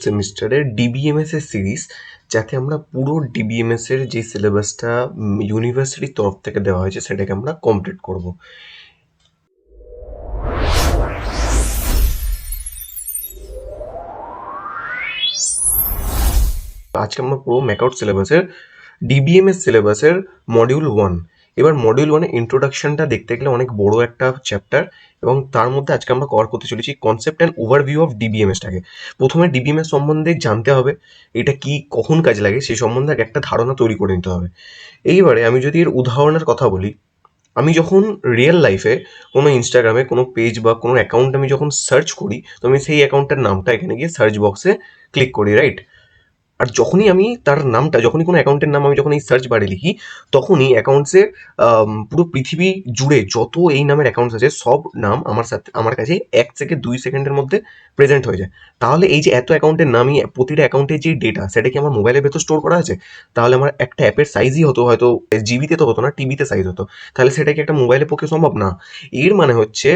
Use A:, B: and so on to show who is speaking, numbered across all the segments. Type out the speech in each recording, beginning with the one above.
A: সেমিস্টারের ডিবিএমএস এর সিরিজ, যাতে আমরা পুরো ডিবিএমএস এর যে সিলেবাসটা ইউনিভার্সিটির তরফ থেকে দেওয়া হয়েছে সেটাকে আমরা কমপ্লিট করব। আজকে আমরা পুরো ম্যাকআউট সিলেবাসের ডিবিএমএস সিলেবাসের মডিউল 1। এবার মডিউল 1 এর ইন্ট্রোডাকশনটা দেখতে গেলে অনেক বড় একটা চ্যাপ্টার, এবং তার মধ্যে আজকে আমরা কভার করতে চলেছি কনসেপ্ট অ্যান্ড ওভারভিউ অফ ডিবিএমএসটাকে। প্রথমে ডিবিএমএস সম্বন্ধে জানতে হবে, এটা কি, কখন কাজে লাগে, সেই সম্বন্ধে একটা ধারণা তৈরি করে নিতে হবে। এইবারে আমি যদি এর উদাহরণের কথা বলি, আমি যখন রিয়েল লাইফে কোনো ইনস্টাগ্রামে কোনো পেজ বা কোনো অ্যাকাউন্ট আমি যখন সার্চ করি, তো আমি সেই অ্যাকাউন্টের নামটা এখানে গিয়ে সার্চ বক্সে ক্লিক করি, রাইট? আর যখনই আমি তার নামটা, যখনই কোনো অ্যাকাউন্টের নাম আমি যখন এই সার্চ বারে লিখি, তখনই অ্যাকাউন্টসে পুরো পৃথিবী জুড়ে যত এই নামের অ্যাকাউন্টস আছে সব নাম আমার কাছে 1 থেকে 2 সেকেন্ডের মধ্যে প্রেজেন্ট হয়ে যায়। তাহলে এই যে এত অ্যাকাউন্টের নামই, প্রতিটা অ্যাকাউন্টের যে ডেটা, সেটা কি আমার মোবাইলের ভেতর স্টোর করা আছে? তাহলে আমার একটা অ্যাপের সাইজই হতো হয়তো জিবিতে, তো হতো না, টিবিতে সাইজ হতো। তাহলে সেটা কি একটা মোবাইলের পক্ষে সম্ভব না? এর মানে হচ্ছে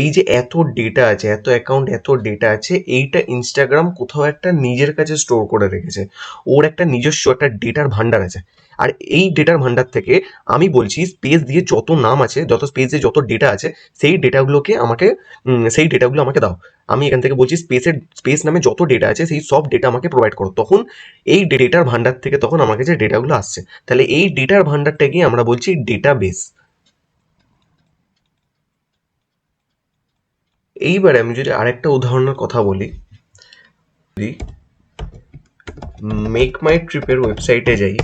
A: এই যে এত ডেটা আছে, এত অ্যাকাউন্ট, এত ডেটা আছে, এইটা ইনস্টাগ্রাম কোথাও একটা নিজের কাছে স্টোর করে রেখেছে। ওর একটা নিজস্ব একটা ডেটার ভান্ডার আছে। আর এই ডেটার ভান্ডার থেকে আমি বলছি, স্পেস দিয়ে যত নাম আছে, যত স্পেস দিয়ে যত ডেটা আছে, সেই ডেটাগুলোকে আমাকে সেই ডেটাগুলো আমাকে দাও। আমি এখান থেকে বলছি স্পেস নামে যত ডেটা আছে সেই সব ডেটা আমাকে প্রোভাইড করো। তখন এই ডেটার ভান্ডার থেকে তখন আমাকে যে ডেটাগুলো আসছে, তাহলে এই ডেটার ভান্ডারটাকে আমরা বলছি ডেটাবেস। এইবারে আমি যদি আরেকটা উদাহরণের কথা বলি, যদি মেক মাই ট্রিপের ওয়েবসাইটে যাই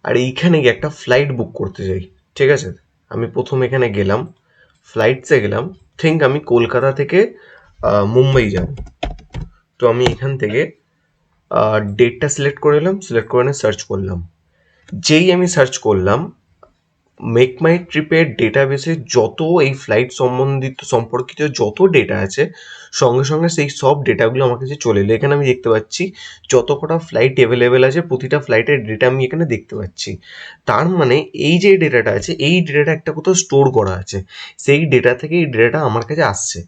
A: আর এইখানে গিয়ে একটা ফ্লাইট বুক করতে যাই, ঠিক আছে? আমি প্রথম এখানে গেলাম, ফ্লাইটসে গেলাম, আমি কলকাতা থেকে মুম্বাই যাব। তো আমি এখান থেকে ডেটটা সিলেক্ট করে নিলাম, সিলেক্ট করে নিয়ে সার্চ করলাম। যেই আমি সার্চ করলাম, মেক মাই ট্রিপের ডেটাবেসে যত এই ফ্লাইট সম্পর্কিত যত ডেটা আছে, সঙ্গে সঙ্গে সেই সব ডেটাগুলো আমার কাছে চলে এলো। এখানে আমি দেখতে পাচ্ছি যত কটা ফ্লাইট অ্যাভেলেবেল আছে, প্রতিটা ফ্লাইটের ডেটা আমি এখানে দেখতে পাচ্ছি। তার মানে এই যে ডেটাটা আছে, এই ডেটাটা একটা কোথাও স্টোর করা আছে, সেই ডেটা থেকে এই ডেটাটা আমার কাছে আসছে।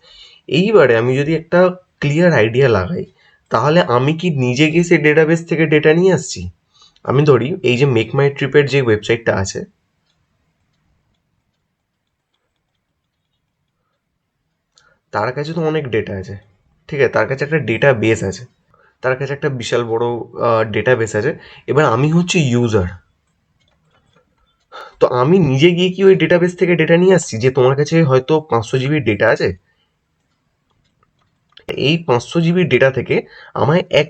A: এইবারে আমি যদি একটা ক্লিয়ার আইডিয়া লাগাই, তাহলে আমি কি নিজে গিয়ে সেই ডেটাবেস থেকে ডেটা নিয়ে আসছি? আমি ধরি এই যে মেক মাই ট্রিপের যে ওয়েবসাইটটা আছে, তার কাছে তো অনেক ডেটা আছে, ঠিক আছে? তার কাছে একটা ডেটা বেস আছে, তার কাছে একটা বিশাল বড় ডেটা বেস আছে। এবার আমি হচ্ছে ইউজার, তো আমি নিজে গিয়ে কি ওই ডেটাবেস থেকে ডেটা নিয়ে আসছি যে তোমার কাছে হয়তো 500 জিবির ডেটা আছে? এই 500 জিবির ডেটা থেকে আমায় 1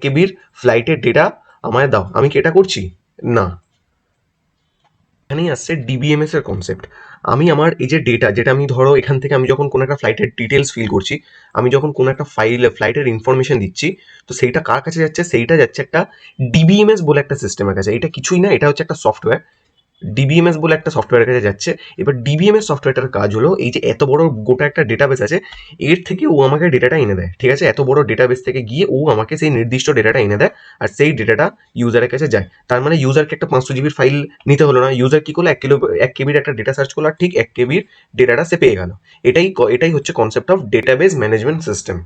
A: কেবির ফ্লাইটের ডেটা আমায় দাও। আমি কি এটা করছি? না। এখানেই আসছে ডিবিএমএস এর কনসেপ্ট। আমি আমার এই যে ডেটা, যেটা আমি ধরো এখান থেকে আমি যখন কোনো একটা ফ্লাইটের ডিটেলস ফিল করছি, আমি যখন কোনো একটা ফ্লাইটের ইনফরমেশন দিচ্ছি, তো সেইটা কার কাছে যাচ্ছে? সেইটা যাচ্ছে একটা ডিবিএমএস বলে একটা সিস্টেমের কাছে। এটা কিছুই না, এটা হচ্ছে একটা সফটওয়্যার। ডিবিএমএস বলে একটা সফটওয়্যারের কাছে যাচ্ছে। এবার ডিবিএমএস সফটওয়্যারটার কাজ হলো, এই যে এত বড় গোটা একটা ডেটাবেস আছে, এর থেকে ও আমাকে ডেটাটা এনে দেয়, ঠিক আছে? এত বড় ডেটাবেস থেকে গিয়ে ও আমাকে সেই নির্দিষ্ট ডেটাটা এনে দেয়, আর সেই ডেটাটা ইউজারের কাছে যায়। তার মানে ইউজারকে একটা 500 জিবির ফাইল নিতে হলো না। ইউজার কি করলো, 1 কেবির একটা ডেটা সার্চ করলো, আর ঠিক 1 কেবির ডেটাটা সে পেয়ে গেল। এটাই হচ্ছে concept of database management system.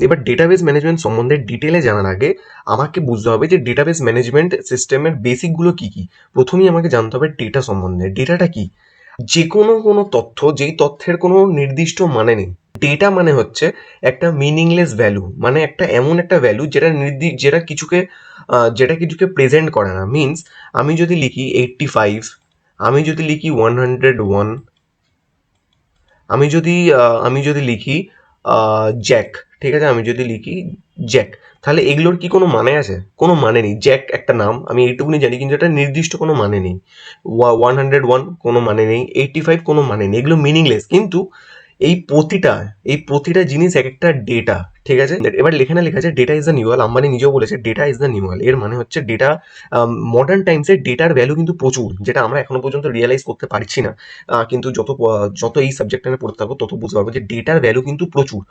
A: এবার ডেটাবেস ম্যানেজমেন্ট সম্বন্ধে ডিটেলে জানার আগে আমাকে বুঝতে হবে যে ডেটাবেস ম্যানেজমেন্ট সিস্টেমের বেসিকগুলো কী কী। প্রথমেই আমাকে জানতে হবে ডেটা সম্বন্ধে। ডেটাটা কি? যে কোনো তথ্য, যেই তথ্যের কোনো নির্দিষ্ট মানে নেই। ডেটা মানে হচ্ছে একটা মিনিংলেস ভ্যালু, মানে একটা এমন একটা ভ্যালু যেটা কিছুকে প্রেজেন্ট করে না। মিনস আমি যদি লিখি 85, আমি যদি লিখি 101, আমি যদি লিখি জ্যাক, ঠিক আছে? আমি যদি লিখি জ্যাক, তাহলে এগুলোর কি কোনো মানে আছে? কোনো মানে নেই। জ্যাক একটা নাম, আমি এইটুকুনি জানি, কিন্তু এটা নির্দিষ্ট কোনো মানে নেই। 101 কোনো মানে নেই, 85 কোনো মানে নেই, এগুলো মিনিংলেস। কিন্তু এই প্রতিটা জিনিস এক একটা ডেটা, ঠিক আছে, এবার লেখানে লেখা আছে data is the new oil. Ambani নিজেও বলেছে data is the new oil. এর মানে হচ্ছে ডেটা, মডার্ন টাইমসে ডেটার ভ্যালু কিন্তু প্রচুর, যেটা আমরা এখনো পর্যন্ত রিয়েলাইজ করতে পারছি না। কিন্তু যত এই সাবজেক্টটা নিয়ে পড়তে থাকবো তত বুঝতে পারবো যে ডেটার ভ্যালু কিন্তু প্রচুর।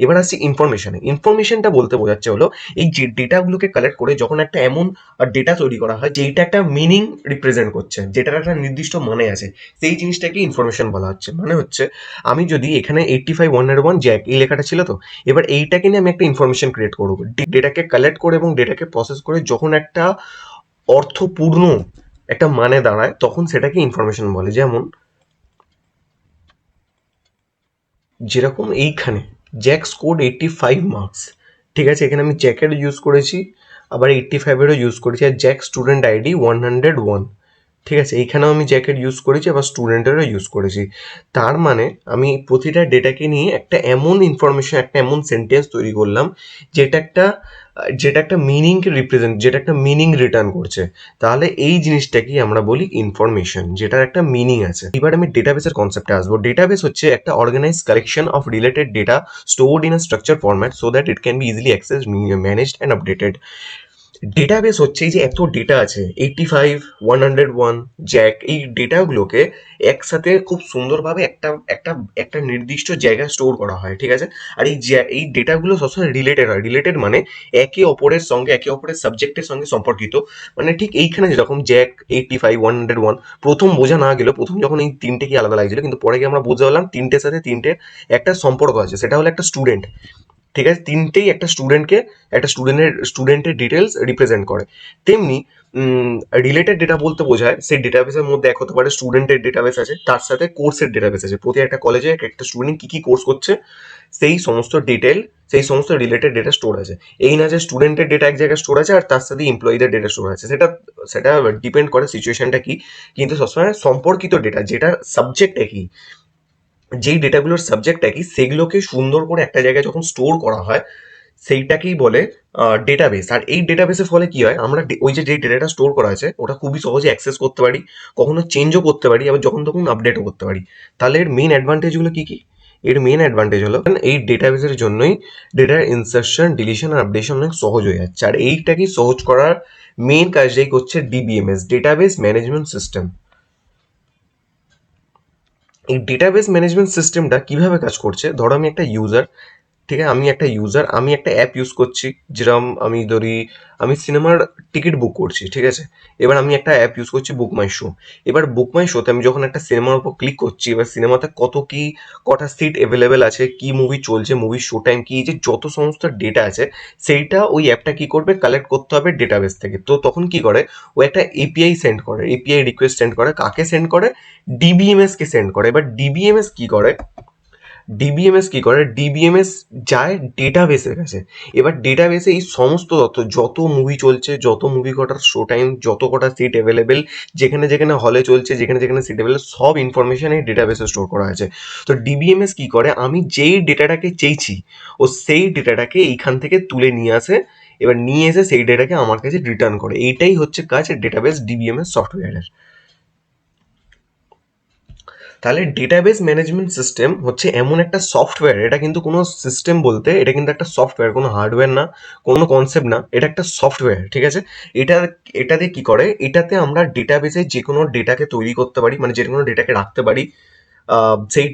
A: এবার আসছি ইনফরমেশনে। ইনফরমেশনটা বলতে বোঝাচ্ছে হলো এই যে ডেটাগুলোকে কালেক্ট করে যখন একটা এমন ডেটা তৈরি করা হয় যেটা একটা মিনিং রিপ্রেজেন্ট করছে, যেটার একটা নির্দিষ্ট মানে আছে, সেই জিনিসটাকে ইনফরমেশন বলা হচ্ছে। মানে হচ্ছে আমি যদি এখানে 85 101 জ্যাক এই লেখাটা ছিল, তো এবার এইটাকে নিয়ে আমি একটা ইনফরমেশন ক্রিয়েট করবো, ডেটাকে কালেক্ট করে এবং ডেটাকে প্রসেস করে যখন একটা অর্থপূর্ণ একটা মানে দাঁড়ায় তখন সেটাকে ইনফরমেশন বলে। যেরকম এইখানে জ্যাক স্কোর্ড 85 মার্কস, ঠিক আছে, এখানে আমি জ্যাকের ইউজ করেছি, আবার 85-এরও ইউজ করেছি, আর জ্যাক স্টুডেন্ট আইডি 101, ঠিক আছে, এইখানেও আমি জ্যাকেট ইউজ করেছি, আবার স্টুডেন্টেরও ইউজ করেছি। তার মানে আমি প্রতিটা ডেটাকে নিয়ে একটা এমন ইনফরমেশন, একটা এমন সেন্টেন্স তৈরি করলাম যেটা একটা মিনিংকে রিপ্রেজেন্ট, যেটা একটা মিনিং রিটার্ন করছে। তাহলে এই জিনিসটাকেই আমরা বলি ইনফরমেশন, যেটার একটা মিনিং আছে। এবার আমি ডেটাবেসের কনসেপ্টে আসবো। ডেটাবেস হচ্ছে একটা organise collection of related data stored in a structure format so that it can be easily accessed, managed and updated. Database হচ্ছে এই যে এত ডেটা আছে, 85 101 জ্যাক, এই ডেটাগুলোকে একসাথে খুব সুন্দরভাবে একটা একটা একটা নির্দিষ্ট জায়গায় স্টোর করা হয়, ঠিক আছে। আর এই ডেটাগুলো সবসময় রিলেটেড হয়। রিলেটেড মানে একে অপরের সঙ্গে, একে অপরের সাবজেক্টের সঙ্গে সম্পর্কিত। মানে ঠিক এইখানে যেরকম জ্যাক 85 101 প্রথম বোঝা না গেলেও, প্রথম যখন এই তিনটে কি আলাদা লাগছিল, কিন্তু পরে গিয়ে আমরা বুঝতে পারলাম তিনটের সাথে তিনটের একটা সম্পর্ক আছে, সেটা হলো একটা স্টুডেন্ট, ঠিক আছে। তিনটেই একটা স্টুডেন্টের ডিটেলস রিপ্রেজেন্ট করে। তেমনি রিলেটেড ডেটা বলতে বোঝায় সেই ডেটাবেসের মধ্যে এক হতে পারে স্টুডেন্টের ডেটাবেস আছে, তার সাথে কোর্সের ডেটাবেস আছে। প্রতি একটা কলেজে একটা স্টুডেন্ট কি কি কোর্স করছে সেই সমস্ত ডিটেল, সেই সমস্ত রিলেটেড ডেটা স্টোর আছে। এই না যে স্টুডেন্টের ডেটা এক জায়গায় স্টোর আছে আর তার সাথে এমপ্লয়ীদের ডেটা স্টোর আছে, সেটা সেটা ডিপেন্ড করে সিচুয়েশনটা কি। কিন্তু সবসময় সম্পর্কিত ডেটা, যেটার সাবজেক্ট একই, যেই ডেটাগুলোর সাবজেক্ট একই, সেগুলোকে সুন্দর করে একটা জায়গায় যখন স্টোর করা হয় সেইটাকেই বলে ডেটাবেস। আর এই ডেটাবেসের ফলে কি হয়, আমরা ওই যে ডেটাটা স্টোর করা আছে ওটা খুবই সহজে অ্যাক্সেস করতে পারি, কখনো চেঞ্জও করতে পারি, আবার যখন তখন আপডেটও করতে পারি। তাহলে এর মেইন অ্যাডভান্টেজগুলো কি কি? এর মেইন অ্যাডভান্টেজ হলো এই ডেটাবেসের জন্যই ডেটার ইনসার্শন, ডিলিশন আর আপডেশন অনেক সহজ হয়ে যাচ্ছে। আর এইটাকেই সহজ করার মেইন কাজটাই করছে ডিবিএমএস, ডেটাবেস ম্যানেজমেন্ট সিস্টেম। এই ডেটাবেস ম্যানেজমেন্ট সিস্টেমটা কিভাবে কাজ করছে, ধরো আমি একটা ইউজার, ঠিক আছে, আমি একটা অ্যাপ ইউজ করছি। যেরকম আমি ধরি আমি সিনেমার টিকিট বুক করছি, ঠিক আছে। এবার আমি একটা অ্যাপ ইউজ করছি বুক মাই শো। এবার বুক মাই শোতে আমি যখন একটা সিনেমার উপর ক্লিক করছি, এবার সিনেমাতে কটা সিট অ্যাভেলেবেল আছে, কি মুভি চলছে, মুভির শো টাইম কি, যে যত সমস্ত ডেটা আছে সেইটা ওই অ্যাপটা কি করবে, কালেক্ট করতে হবে ডেটাবেস থেকে। তো তখন কি করে, ও একটা এপিআই সেন্ড করে, এপিআই রিকোয়েস্ট সেন্ড করে, কাকে সেন্ড করে, ডিবিএমএস কে সেন্ড করে। এবার ডিবিএমএস যায় ডেটাবেসের কাছে। এবার ডেটাবেসে এই সমস্ত তথ্য, যত মুভি চলছে, যত মুভি কটার শো টাইম, যত কটা সিট অ্যাভেলেবেল, যেখানে যেখানে হলে চলছে, যেখানে যেখানে সিট অ্যাভেলেবেল, সব ইনফরমেশন এই ডেটাবেসে স্টোর করা আছে। তো ডিবিএমএস কি করে, আমি যেই ডেটাটাকে চেয়েছি ও সেই ডেটাটাকে এইখান থেকে তুলে নিয়ে আসে, এবার নিয়ে এসে সেই ডেটাকে আমার কাছে রিটার্ন করে। এইটাই হচ্ছে কাজ ডেটাবেস ডিবিএমএস সফটওয়্যারের। তাহলে ডেটাবেস ম্যানেজমেন্ট সিস্টেম হচ্ছে এমন একটা সফটওয়্যার, এটা কিন্তু কোনো সিস্টেম বলতে, এটা কিন্তু একটা সফটওয়্যার, কোনো হার্ডওয়্যার না, কোনো কনসেপ্ট না, এটা একটা সফটওয়্যার, ঠিক আছে। এটা এটাতে কি করে, এটাতে আমরা ডেটাবেসে যে কোনো ডেটাকে তৈরি করতে পারি, মানে যে কোনো ডেটাকে রাখতে পারি, সেই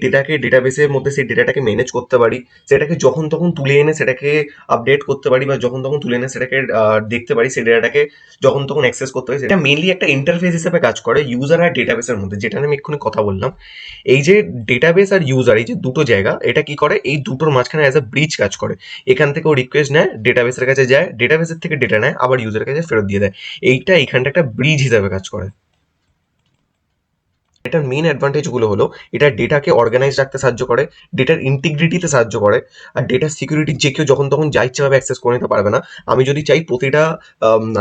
A: ডেটাবেসের মধ্যে সেই ডেটাটাকে ম্যানেজ করতে পারি, সেটাকে যখন তখন তুলে এনে সেটাকে আপডেট করতে পারি, বা যখন তখন তুলে এনে সেটাকে দেখতে পারি, সেই ডেটাটাকে যখন তখন অ্যাক্সেস করতে পারি। সেটা মেনলি একটা ইন্টারফেস হিসেবে কাজ করে ইউজার আর ডেটাবেসের মধ্যে, যেটা আমি এক্ষুনি কথা বললাম। এই যে ডেটাবেস আর ইউজার, এই যে দুটো জায়গা, এটা কি করে, এই দুটোর মাঝখানে অ্যাজ আ ব্রিজ কাজ করে। এখান থেকে ও রিকোয়েস্ট নেয়, ডেটাবেসের কাছে যায়, ডেটাবেসের থেকে ডেটা নেয়, আবার ইউজারের কাছে ফেরত দিয়ে দেয়। এইখানটা একটা ব্রিজ হিসাবে কাজ করে। এটার মেইন অ্যাডভান্টেজগুলো হলো এটা ডেটাকে অর্গানাইজ রাখতে সাহায্য করে, ডেটার ইন্টিগ্রিটিতে সাহায্য করে, আর ডেটার সিকিউরিটি যে কেউ যখন তখন যা ইচ্ছাভাবে অ্যাক্সেস করে নিতে পারবে না। আমি যদি চাই প্রতিটা,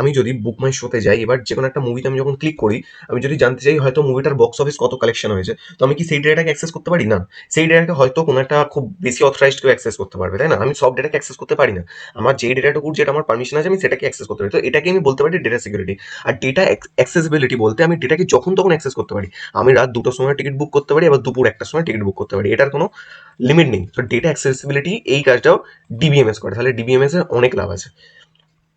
A: আমি যদি বুক মাই শোতে যাই, এবার যে কোনো একটা মুভিতে আমি যখন ক্লিক করি, আমি যদি জানতে চাই হয়তো মুভিটার বক্স অফিস কত কালেকশন হয়েছে, তো আমি কি সেই ডেটাটাকে অ্যাক্সেস করতে পারি? না। সেই ডেটাকে হয়তো কোনো একটা খুব বেশি অথরাইজড কেউ অ্যাক্সেস করতে পারবে, তাই না? আমি সব ডেটাকে অ্যাক্সেস করতে পারি না। আমার যে ডেটাটুকু, যেটা আমার পারমিশন আছে, আমি সেটাকে অ্যাক্সেস করতে পারি। তো এটাকে আমি বলতে পারি ডেটা সিকিউরিটি। আর ডেটা অ্যাক্সেসিবিলিটি বলতে আমি ডেটাকে যখন তখন অ্যাক্সেস করতে পারি। আমি রাত 2টোর সময় টিকিট বুক করতে পারি, আবার দুপুর 1টার সময় টিকিট বুক করতে পারি, এটার কোনো লিমিট নেই। তো ডেটা অ্যাক্সেসিবিলিটি এই কাজটাও ডিবিএমএস করে, তাহলে ডিবিএমএস এর অনেক লাভ আছে।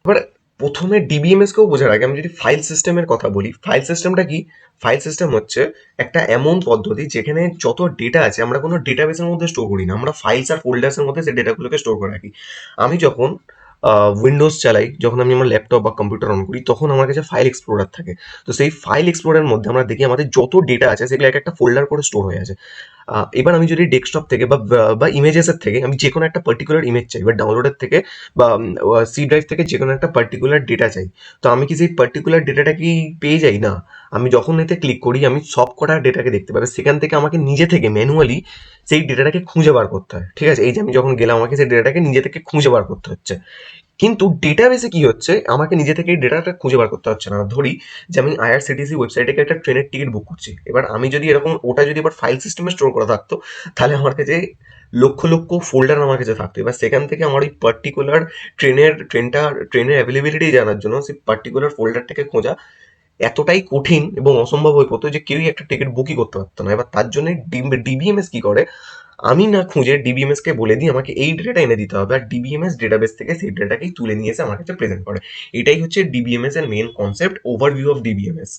A: এবার প্রথমে ডিবিএমএস কেও বোঝার আগে আমি যদি ফাইল সিস্টেমের কথা বলি, ফাইল সিস্টেমটা কি? ফাইল সিস্টেম হচ্ছে একটা এমন পদ্ধতি যেখানে যত ডেটা আছে আমরা কোনো ডেটাবেসের মধ্যে স্টোর করি না, আমরা ফাইলস আর ফোল্ডার্সের মধ্যে সেই ডেটাগুলোকে স্টোর করে রাখি। আমি যখন উইন্ডোজ চালাই, যখন আমি আমার ল্যাপটপ বা কম্পিউটার অন করি, তখন আমার কাছে ফাইল এক্সপ্লোরার থাকে। তো সেই ফাইল এক্সপ্লোরারের মধ্যে আমরা দেখি আমাদের যত ডেটা আছে সেগুলো এক একটা ফোল্ডার করে স্টোর হয়ে আছে। এবার আমি যদি ডেস্কটপ থেকে বা ইমেজেসের থেকে আমি যে কোনো একটা পার্টিকুলার ইমেজ চাই, বা ডাউনলোডের থেকে বা সি ড্রাইভ থেকে যে কোনো একটা পার্টিকুলার ডেটা চাই, তো আমি কি সেই পার্টিকুলার ডেটাটা কি পেয়ে যাই? না, আমি যখন এতে ক্লিক করি আমি সব কটা ডেটাকে দেখতে পাবে, সেখান থেকে আমাকে নিজে থেকে ম্যানুয়ালি সেই ডেটাটাকে খুঁজে বার করতে হয়। ঠিক আছে, এই যে আমি যখন গেলাম আমাকে সেই ডেটাটাকে নিজে থেকে খুঁজে বার করতে হচ্ছে। কিন্তু ডেটাবেসে কি হচ্ছে, আমাকে নিজে থেকে এই ডেটাটা খুঁজে বার করতে হচ্ছে না। ধরি যে আমি আইআরসিটিসি ওয়েবসাইটে একটা ট্রেনের টিকিট বুক করছি, এবার আমি যদি এরকম ওটা যদি এবার ফাইল সিস্টেমে স্টোর করা থাকতো, তাহলে আমার কাছে লক্ষ লক্ষ ফোল্ডার আমার কাছে থাকতো। এবার সেখান থেকে আমার ওই পার্টিকুলার ট্রেনের অ্যাভেলেবিলিটি জানার জন্য সেই পার্টিকুলার ফোল্ডারটাকে খোঁজা এতটাই কঠিন এবং অসম্ভব হয়ে পড়তো যে কেউই একটা টিকিট বুকই করতে পারতো না। এবার তার জন্য ডিবিএমএস কি করে, আমি না খুঁজে ডিবিএমএস কে বলে দিই আমাকে এই ডেটাটা এনে দিতে হবে, আর ডিবিএমএস ডেটাবেস থেকে সেই ডেটাকেই তুলে নিয়ে এসে আমার কাছে প্রেজেন্ট করে। এটাই হচ্ছে ডিবিএমএস এর main concept, overview of DBMS.